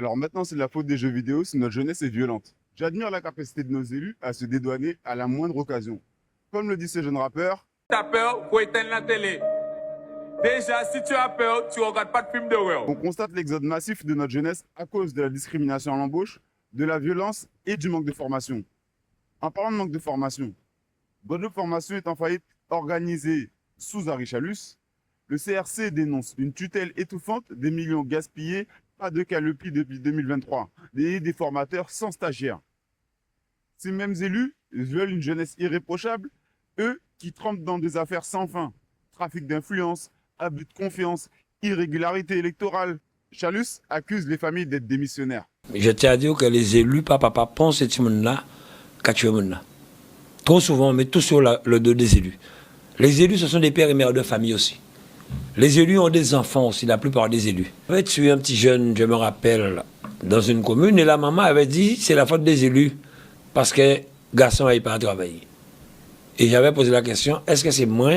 Alors maintenant, c'est de la faute des jeux vidéo si notre jeunesse est violente. J'admire la capacité de nos élus à se dédouaner à la moindre occasion. Comme le dit ce jeune rappeur, T'as peur, faut éteindre la télé. Déjà, si tu as peur, tu regardes pas de film d'horreur. on constate l'exode massif de notre jeunesse à cause de la discrimination à l'embauche, de la violence et du manque de formation. En parlant de manque de formation, Guadeloupe Formation est en faillite organisée sous Harry Chalus. Le CRC dénonce une tutelle étouffante, des millions gaspillés, pas de calopi depuis 2023, des formateurs sans stagiaires. Ces mêmes élus veulent une jeunesse irréprochable, eux qui trempent dans des affaires sans fin, trafic d'influence, abus de confiance, irrégularité électorale. Chalus accuse les familles d'être démissionnaires. Je tiens à dire que les élus, papa, pensent que ce monde-là, qu'à tuer monde-là. Trop souvent, on met tout sur le dos des élus. Les élus, ce sont des pères et mères de famille aussi. Les élus ont des enfants aussi, la plupart des élus. J'avais tué un petit jeune, je me rappelle, dans une commune, et la maman avait dit c'est la faute des élus, parce que le garçon n'avait pas travaillé. Et j'avais posé la question, est-ce que c'est moi,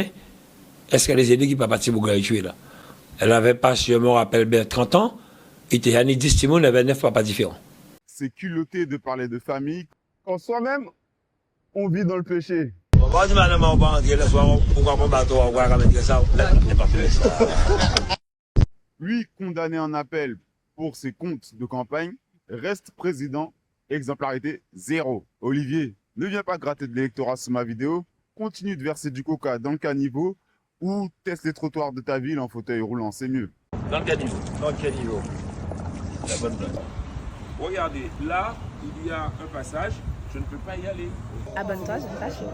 est-ce que les élus qui ne peuvent pas partir pour le tuer là? Elle avait pas, je me rappelle bien, 30 ans, il était à 10 timons, il avait 9 papas différents. C'est culotté de parler de famille quand soi-même, on vit dans le péché. Lui, condamné en appel pour ses comptes de campagne, reste président, exemplarité zéro. Olivier, ne viens pas gratter de l'électorat sur ma vidéo, continue de verser du coca dans le caniveau ou teste les trottoirs de ta ville en fauteuil roulant, c'est mieux. Dans le caniveau. Dans le caniveau. La bonne place. Regardez, là, il y a un passage, je ne peux pas y aller. Abonne-toi, j'aime pas chaud.